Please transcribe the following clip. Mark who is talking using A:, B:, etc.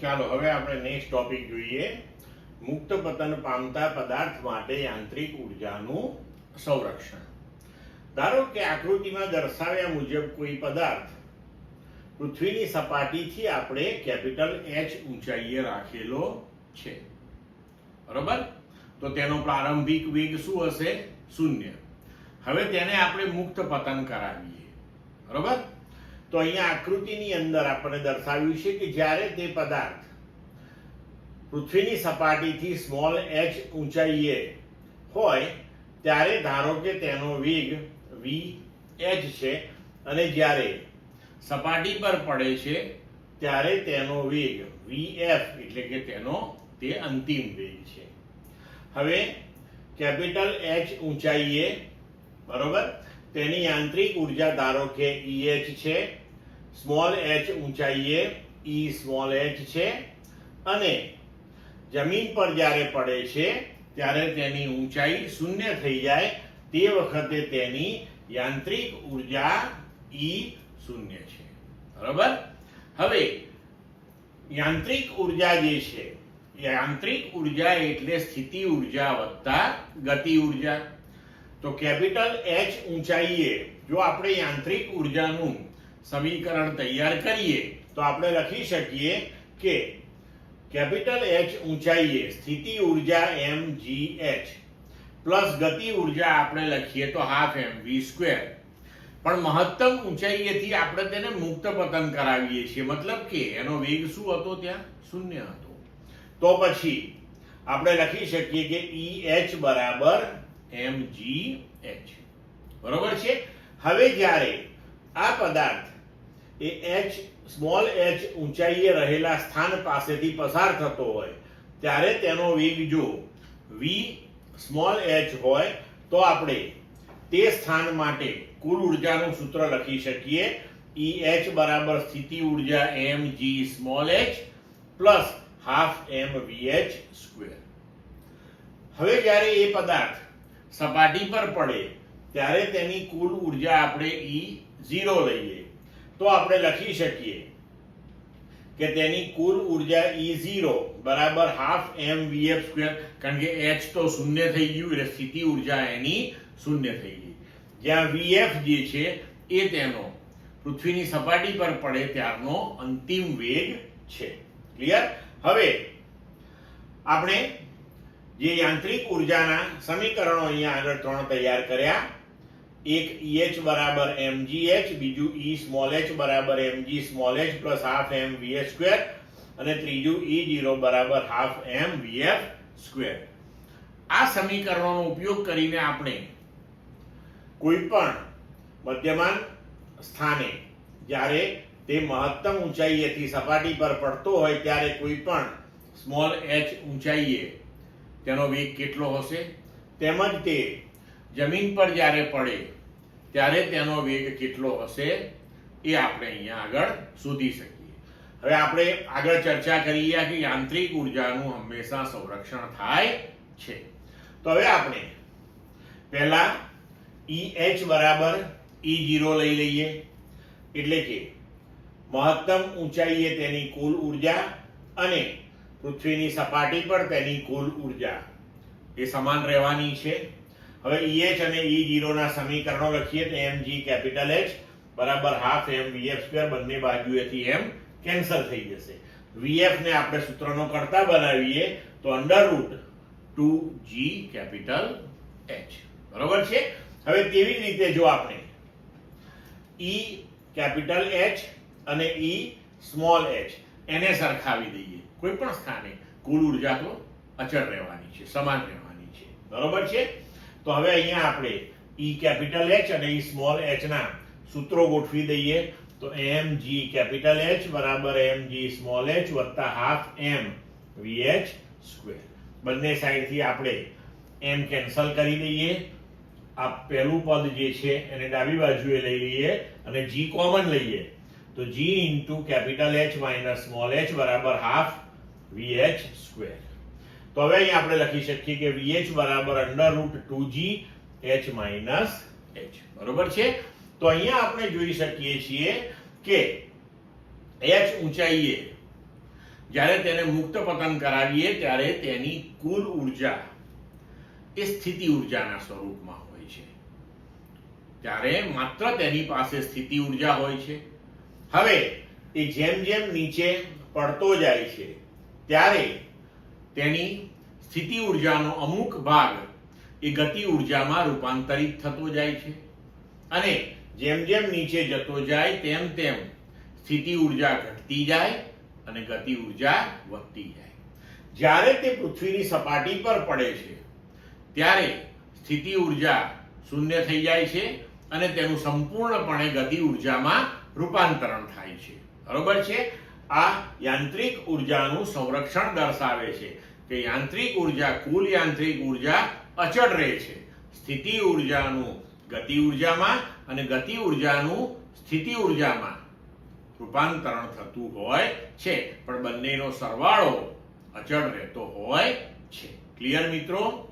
A: ચાલો હવે આપણે નેક્સ્ટ ટોપિક જોઈએ. મુક્ત પતન પામતા પદાર્થ માટે યાંત્રિક ઉર્જાનું સંરક્ષણ. ધારો કે આકૃતિમાં દર્શાવ્યા મુજબ કોઈ પદાર્થ પૃથ્વીની સપાટીથી આપણે કેપિટલ H ઊંચાઈએ રાખેલો છે, બરોબર? તો તેનો પ્રારંભિક વેગ શું હશે? 0. હવે તેને આપણે મુક્ત પતન કરાવીએ, બરોબર? તો અહીંયા આકૃતિની અંદર આપણે દર્શાવ્યું છે કે જ્યારે તે પદાર્થ પૃથ્વીની સપાટીથી સ્મોલ h ઊંચાઈએ હોય ત્યારે ધારો કે તેનો વેગ vh છે, અને જ્યારે સપાટી પર પડે છે ત્યારે તેનો વેગ vf એટલે કે તે અંતિમ વેગ છે. હવે કેપિટલ H ઊંચાઈએ, બરોબર, તેની યાંત્રિક ઉર્જા ધારો કે EH છે, સ્મોલ h ઊંચાઈએ E સ્મોલ h છે, અને જમીન પર જ્યારે પડે છે ત્યારે તેની ઊંચાઈ 0 થઈ જાય તે વખતે તેની યાંત્રિક ઉર્જા E0 છે, બરોબર? હવે યાંત્રિક ઉર્જા જે છે, યાંત્રિક ઉર્જા એટલે સ્થિતિ ઉર્જા વત્તા ગતિ ઉર્જા. તો કેપિટલ H ઊંચાઈએ જો આપણે યાંત્રિક ઉર્જાનું સમીકરણ તૈયાર કરીએ તો આપણે લખી શકીએ કે કેપિટલ H ઊંચાઈએ સ્થિતિ ઉર્જા mgh પ્લસ ગતિ ઉર્જા આપણે લખીએ તો હાફ mv². પણ મહત્તમ ઊંચાઈએથી આપણે તેને મુક્ત પતન કરાવીએ છીએ, મતલબ કે એનો વેગ શું હતો? ત્યાં 0 હતો. તો પછી આપણે લખી શકીએ કે EH બરાબર mgh, બરોબર છે? હવે જ્યારે આ પદાર્થ એ સ્મોલ h ઊંચાઈએ રહેલા સ્થાન પાસેથી પસાર થતો હોય ત્યારે તેનો વેગ જો v સ્મોલ h હોય તો આપણે તે સ્થાન માટે કુલ ઉર્જાનું સૂત્ર લખી શકીએ EH બરાબર સ્થિતિ ઉર્જા mg small h plus half mvh². હવે જ્યારે એ પદાર્થ સપાટી પર પડે ત્યારે તેની કુલ ઉર્જા આપણે E0 લઈએ તો આપણે લખી શકીએ કે તેની કુલ ઉર્જા E0 બરાબર હાફ mvf², કારણ કે h તો 0 થઈ ગયું એટલે સ્થિતિ ઉર્જા એની 0 થઈ ગઈ. જ્યાં vf જે છે એ તેનો પૃથ્વીની સપાટી પર પડે ત્યારનો અંતિમ વેગ છે. ક્લિયર? હવે આપણે જે યાંત્રિક ઉર્જાના સમીકરણો અહીંયા આગળ 3 તૈયાર કર્યા, એક EH બરાબર mgh, બીજું E સ્મોલ h બરાબર mg small h plus half mvh², અને ત્રીજું E0 બરાબર હાફ mvf². આ સમીકરણોનો ઉપયોગ કરીને આપણે કોઈ પણ મધ્યમાન સ્થાને જ્યારે તે મહત્તમ ઊંચાઈએથી સપાટી પર પડતો હોય ત્યારે કોઈ પણ સ્મોલ h ઊંચાઈએ તેનો વેગ કેટલો હશે, તેમજ તે જમીન પર જ્યારે પડે ત્યારે તેનો વેગ કેટલો હશે એ આપણે અહીંયા આગળ શોધી શકીએ. હવે આપણે આગળ ચર્ચા કરીએ કે યાંત્રિક ઉર્જાનું હંમેશા સંરક્ષણ થાય છે. તો હવે આપણે પહેલા EH બરાબર E0 લઈ લઈએ, એટલે કે મહત્તમ ઊંચાઈએ તેની કુલ ઉર્જા અને પૃથ્વીની સપાટી પર તેની કુલ ઉર્જા એ સમાન રહેવાની છે. હવે EH અને E0 ના સમીકરણો લખીએ તો mg કેપિટલ H બરાબર હાફ mvf², બંને બાજુએથી m કેન્સલ થઈ જશે. vf ને આપણે સૂત્રનો કરતા બનાવીએ તો √2g કેપિટલ H, બરોબર છે? હવે તેવી જ રીતે જો આપણે E કેપિટલ H અને E સ્મોલ h એને સરખાવી દઈએ કોઈ પણ સ્થાને, કુલ ઉર્જા તો અચળ રહેવાની છે, સમાન રહેવાની છે, બરોબર છે? તો હવે અહીંયા આપણે E કેપિટલ H અને E સ્મોલ h ના સૂત્રો ગોઠવી દઈએ તો mg કેપિટલ H બરાબર mg સ્મોલ h વત્તા હાફ mvh². બંને સાઈડથી આપણે m કેન્સલ કરી દઈએ. આ પહેલું પદ જે છે એને ડાબી બાજુએ લઈ લઈએ અને g કોમન લઈએ તો g into capital H minus small h બરાબર હાફ vh². તો હવે અહીં આપણે લખી શકીએ કે vh બરાબર √2g h માઇનસ h, બરોબર છે? તો અહીંયા આપણે જોઈ શકીએ છીએ કે h ઊંચાઈએ જ્યારે તેને મુક્ત પતન કરાવીએ ત્યારે તેની કુલ ઉર્જા એ સ્થિતિ ઉર્જાના સ્વરૂપમાં હોય છે. ત્યારે માત્ર તેની પાસે સ્થિતિ ઉર્જા હોય છે. હવે એ જેમ જેમ નીચે પડતો જાય છે ત્યારે તેની સ્થિતિ ઉર્જાનો અમુક ભાગ એ ગતિ ઉર્જામાં રૂપાંતરિત થતો જાય છે અને જેમ જેમ નીચે જતો જાય તેમ તેમ સ્થિતિ ઉર્જા ઘટતી જાય અને ગતિ ઉર્જા વધતી જાય. જ્યારે તે પૃથ્વીની સપાટી પર પડે છે ત્યારે સ્થિતિ ઉર્જા શૂન્ય થઈ જાય છે અને તેનું સંપૂર્ણપણે ગતિ ઉર્જામાં રૂપાંતરણ થાય છે. બરોબર છે. આ યાંત્રિક ઉર્જાનું સંરક્ષણ દર્શાવે છે કે યાંત્રિક ઉર્જા, કુલ યાંત્રિક ઉર્જા અચળ રહે છે. સ્થિતિ ઉર્જાનું ગતિ ઉર્જામાં અને ગતિ ઉર્જાનું સ્થિતિ ઉર્જામાં રૂપાંતરણ થતું હોય છે, પણ બંનેનો સરવાળો અચળ રહેતો હોય છે. ક્લિયર મિત્રો?